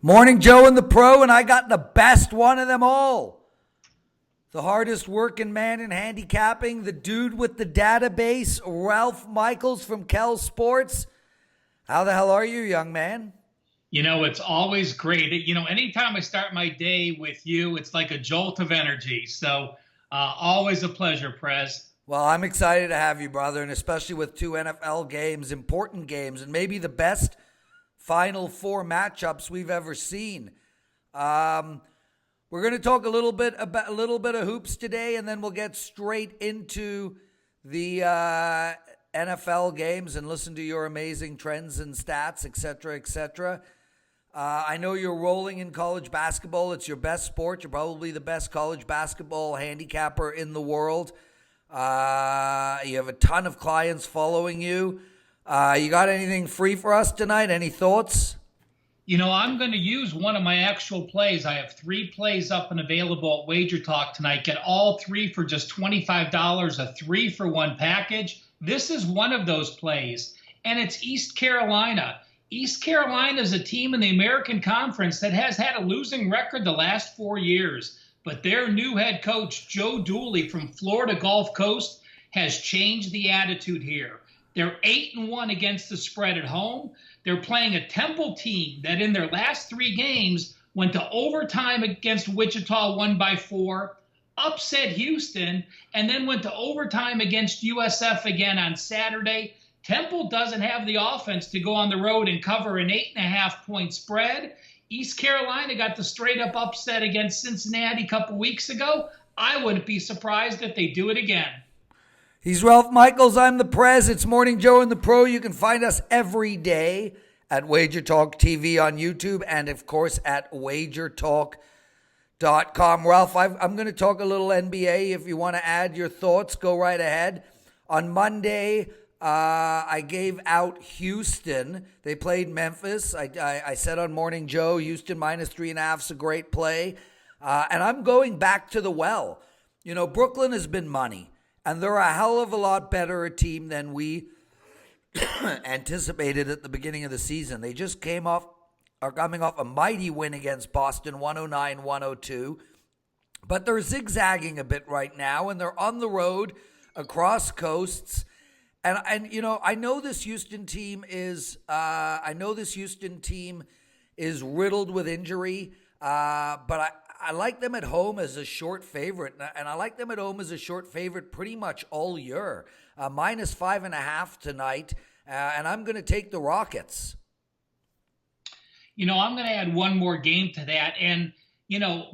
Morning, Joe and the Pro, and I got the best one of them all. The hardest working man in handicapping, the dude with the database, Ralph Michaels from Kel Sports. How the hell are you, young man? It's always great. Anytime I start my day with you, it's like a jolt of energy. So always a pleasure, Prez. Well, I'm excited to have you, brother, and especially with two NFL games, important games, and maybe the best Final Four matchups we've ever seen. We're going to talk a little bit of hoops today, and then we'll get straight into the NFL games and listen to your amazing trends and stats, etc., etc. I know you're rolling in college basketball. It's your best sport. You're probably the best college basketball handicapper in the world. You have a ton of clients following you. You got anything free for us tonight? Any thoughts? I'm going to use one of my actual plays. I have 3 plays up and available at WagerTalk tonight. Get all 3 for just $25, a 3-for-1 package. This is one of those plays, and it's East Carolina. East Carolina is a team in the American Conference that has had a losing record the last 4 years, but their new head coach, Joe Dooley from Florida Gulf Coast, has changed the attitude here. They're 8-1 against the spread at home. They're playing a Temple team that in their last 3 games went to overtime against Wichita, won by 4, upset Houston, and then went to overtime against USF again on Saturday. Temple doesn't have the offense to go on the road and cover an 8.5-point spread. East Carolina got the straight-up upset against Cincinnati a couple weeks ago. I wouldn't be surprised if they do it again. He's Ralph Michaels. I'm the Prez. It's Morning Joe and the Pro. You can find us every day at WagerTalk TV on YouTube and, of course, at WagerTalk.com. Ralph, I'm going to talk a little NBA. If you want to add your thoughts, go right ahead. On Monday, I gave out Houston. They played Memphis. I said on Morning Joe, Houston minus 3.5 is a great play. And I'm going back to the well. Brooklyn has been money. And they're a hell of a lot better a team than we anticipated at the beginning of the season. They just are coming off a mighty win against Boston, 109-102. But they're zigzagging a bit right now, and they're on the road across coasts. And I know this Houston team is riddled with injury, but I like them at home as a short favorite, and I like them at home as a short favorite pretty much all year. Minus 5.5 tonight, and I'm going to take the Rockets. I'm going to add one more game to that, and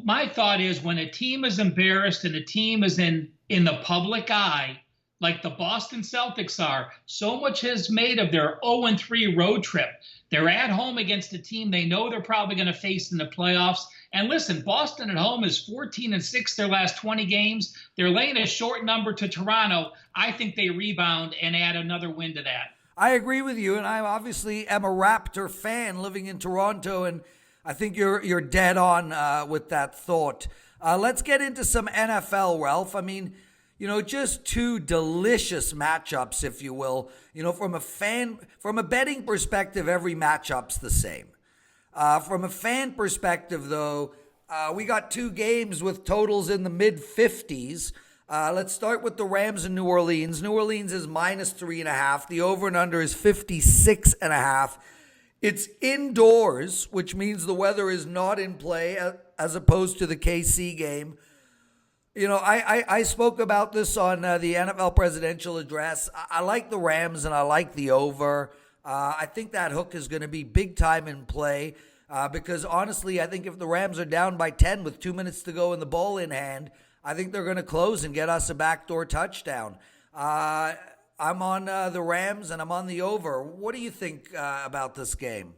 my thought is when a team is embarrassed and a team is in the public eye, like the Boston Celtics are, so much is made of their 0-3 road trip. They're at home against a team they know they're probably going to face in the playoffs. And listen, Boston at home is 14-6 their last 20 games. They're laying a short number to Toronto. I think they rebound and add another win to that. I agree with you, and I obviously am a Raptor fan living in Toronto, and I think you're dead on with that thought. Let's get into some NFL, Ralph. I mean, just 2 delicious matchups, if you will. From a betting perspective, every matchup's the same. From a fan perspective, though, we got 2 games with totals in the mid-50s. Let's start with the Rams in New Orleans. New Orleans is minus 3.5. The over and under is 56.5. It's indoors, which means the weather is not in play as opposed to the KC game. I spoke about this on the NFL presidential address. I like the Rams and I like the over. I think that hook is going to be big time in play because honestly, I think if the Rams are down by 10 with 2 minutes to go and the ball in hand, I think they're going to close and get us a backdoor touchdown. I'm on the Rams and I'm on the over. What do you think about this game?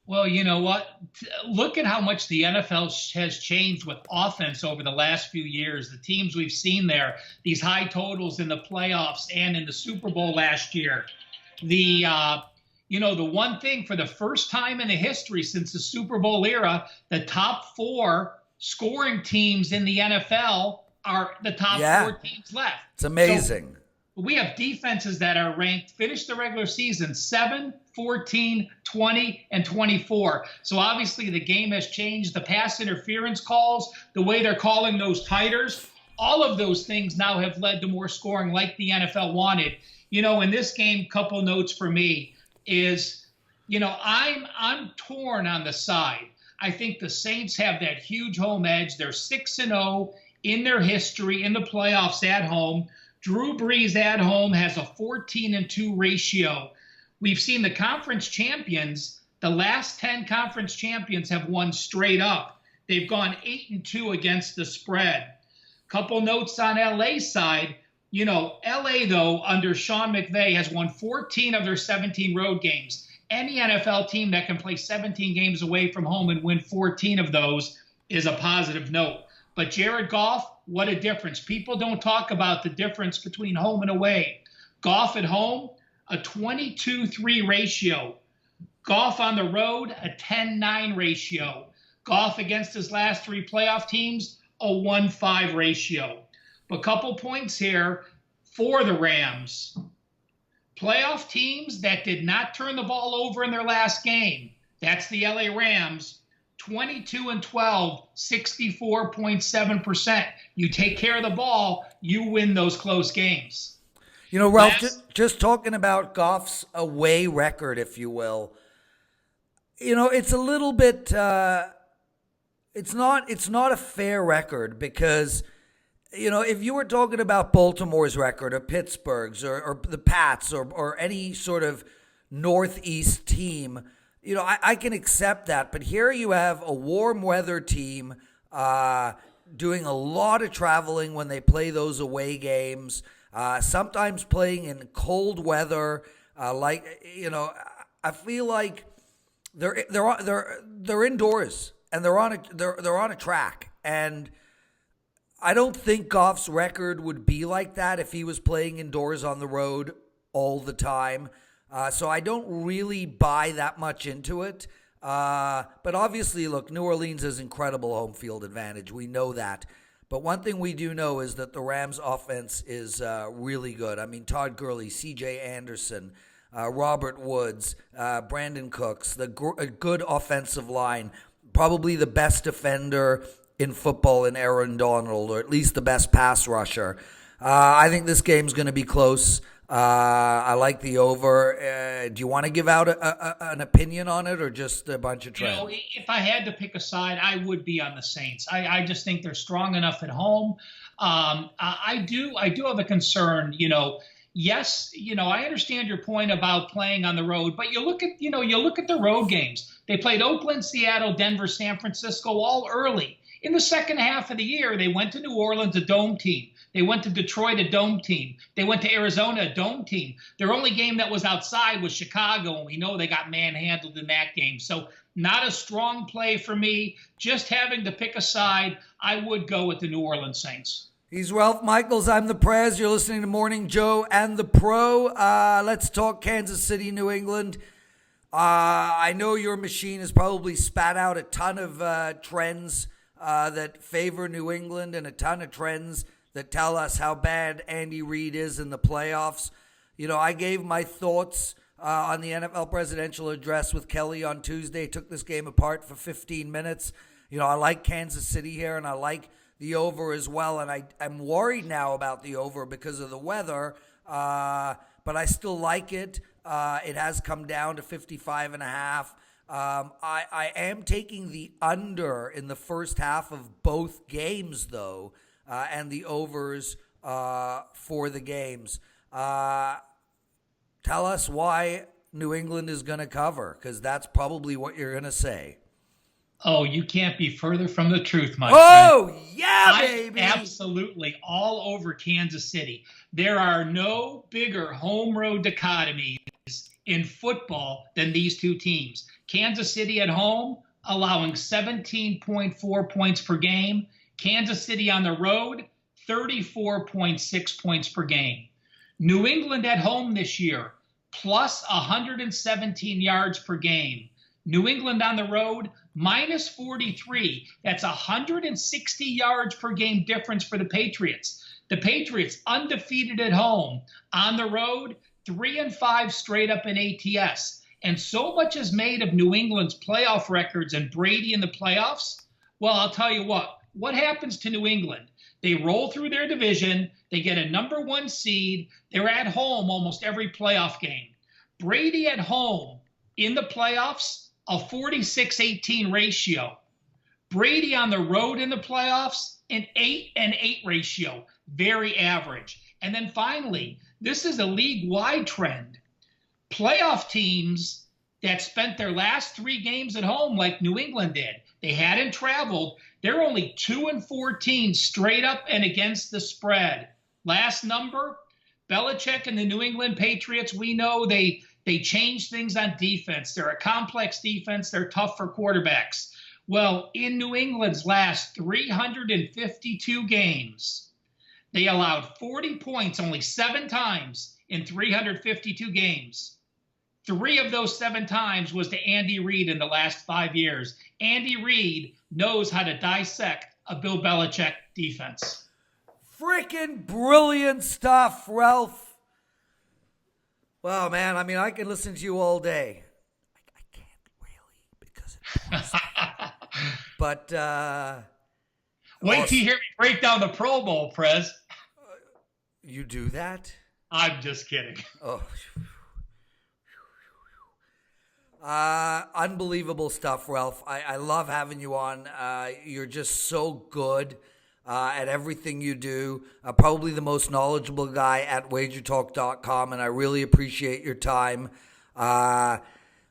Well, you know what? Look at how much the NFL has changed with offense over the last few years. The teams we've seen there, these high totals in the playoffs and in the Super Bowl last year. The one thing for the first time in the history since the Super Bowl era, the top 4 scoring teams in the NFL are the top 4 teams left. It's amazing. We have defenses that are ranked, finished the regular season 7, 14, 20, and 24. So obviously the game has changed. The pass interference calls, the way they're calling those titers, all of those things now have led to more scoring like the NFL wanted. In this game, couple notes for me is, I'm torn on the side. I think the Saints have that huge home edge. They're 6-0 in their history in the playoffs at home. Drew Brees at home has a 14-2 ratio. We've seen the conference champions, the last 10 conference champions have won straight up. They've gone 8-2 against the spread. Couple notes on LA's side. LA, though, under Sean McVay, has won 14 of their 17 road games. Any NFL team that can play 17 games away from home and win 14 of those is a positive note. But Jared Goff, what a difference. People don't talk about the difference between home and away. Goff at home, a 22-3 ratio. Goff on the road, a 10-9 ratio. Goff against his last 3 playoff teams, a 1-5 ratio. But a couple points here for the Rams. Playoff teams that did not turn the ball over in their last game, that's the LA Rams, 22-12, 64.7%. You take care of the ball, you win those close games. Ralph, just talking about Goff's away record, if you will, it's a little bit, it's not a fair record because if you were talking about Baltimore's record or Pittsburgh's or the Pats or any sort of Northeast team, I can accept that. But here you have a warm weather team doing a lot of traveling when they play those away games, sometimes playing in cold weather. I feel like they're indoors and they're on a track. And I don't think Goff's record would be like that if he was playing indoors on the road all the time. So I don't really buy that much into it. But obviously, look, New Orleans has incredible home field advantage. We know that. But one thing we do know is that the Rams' offense is really good. I mean, Todd Gurley, C.J. Anderson, Robert Woods, Brandon Cooks, a good offensive line, probably the best defender in football in Aaron Donald, or at least the best pass rusher. I think this game's going to be close. I like the over. Do you want to give out an opinion on it or just a bunch of trends? If I had to pick a side, I would be on the Saints. I just think they're strong enough at home. I do have a concern, Yes, I understand your point about playing on the road, but you look at the road games. They played Oakland, Seattle, Denver, San Francisco all early. In the second half of the year, they went to New Orleans, a dome team. They went to Detroit, a dome team. They went to Arizona, a dome team. Their only game that was outside was Chicago, and we know they got manhandled in that game. So not a strong play for me. Just having to pick a side, I would go with the New Orleans Saints. He's Ralph Michaels. I'm the Prez. You're listening to Morning Joe and the Pro. Let's talk Kansas City, New England. I know your machine has probably spat out a ton of trends that favor New England and a ton of trends that tell us how bad Andy Reid is in the playoffs. I gave my thoughts on the NFL presidential address with Kelly on Tuesday. Took this game apart for 15 minutes. I like Kansas City here, and I like the over as well. And I'm worried now about the over because of the weather, but I still like it. It has come down to 55.5. I am taking the under in the first half of both games, though, and the overs for the games. Tell us why New England is going to cover, because that's probably what you're going to say. Oh, you can't be further from the truth, my friend. friend. Yeah, baby. Absolutely all over Kansas City. There are no bigger home road dichotomies in football than these two teams. Kansas City at home, allowing 17.4 points per game. Kansas City on the road, 34.6 points per game. New England at home this year, plus 117 yards per game. New England on the road, minus 43. That's 160 yards per game difference for the Patriots. The Patriots undefeated at home, on the road 3-5 straight up in ATS. And so much is made of New England's playoff records and Brady in the playoffs. Well, I'll tell you what happens to New England? They roll through their division. They get a number 1 seed. They're at home almost every playoff game. Brady at home in the playoffs, a 46-18 ratio. Brady on the road in the playoffs, an 8-8 ratio. Very average. And then finally, this is a league-wide trend. Playoff teams that spent their last 3 games at home like New England did, they hadn't traveled. They're only 2-14 straight up and against the spread. Last number, Belichick and the New England Patriots, we know they change things on defense. They're a complex defense. They're tough for quarterbacks. Well, in New England's last 352 games, they allowed 40 points only 7 times in 352 games. 3 of those 7 times was to Andy Reid in the last 5 years. Andy Reid knows how to dissect a Bill Belichick defense. Freaking brilliant stuff, Ralph. Well, man, I mean, I can listen to you all day. I can't really because it But wait till you hear me break down the Pro Bowl, Prez. You do that? I'm just kidding. Oh. Unbelievable stuff, Ralph. I love having you on. You're just so good at everything you do. Probably the most knowledgeable guy at WagerTalk.com, and I really appreciate your time.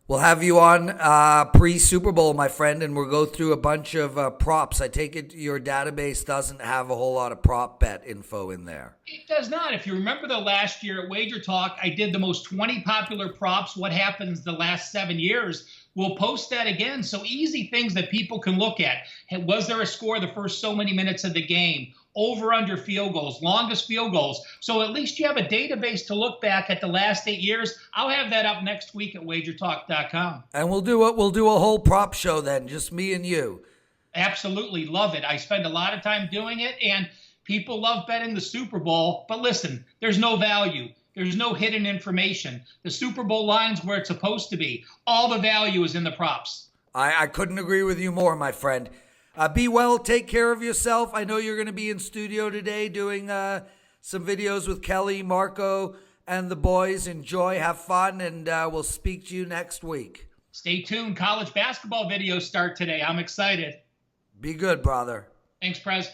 We'll have you on pre-Super Bowl, my friend, and we'll go through a bunch of props. I take it your database doesn't have a whole lot of prop bet info in there. It does not. If you remember the last year at Wager Talk, I did the most 20 popular props, what happens the last 7 years. We'll post that again. So easy things that people can look at. Was there a score the first so many minutes of the game? Over under field goals, longest field goals. So at least you have a database to look back at the last 8 years. I'll have that up next week at wagertalk.com. And we'll do a whole prop show then, just me and you. Absolutely love it. I spend a lot of time doing it, and people love betting the Super Bowl. But listen, there's no value. There's no hidden information. The Super Bowl line's where it's supposed to be. All the value is in the props. I couldn't agree with you more, my friend. Be well. Take care of yourself. I know you're going to be in studio today doing some videos with Kelly, Marco, and the boys. Enjoy, have fun, and we'll speak to you next week. Stay tuned. College basketball videos start today. I'm excited. Be good, brother. Thanks, Prez.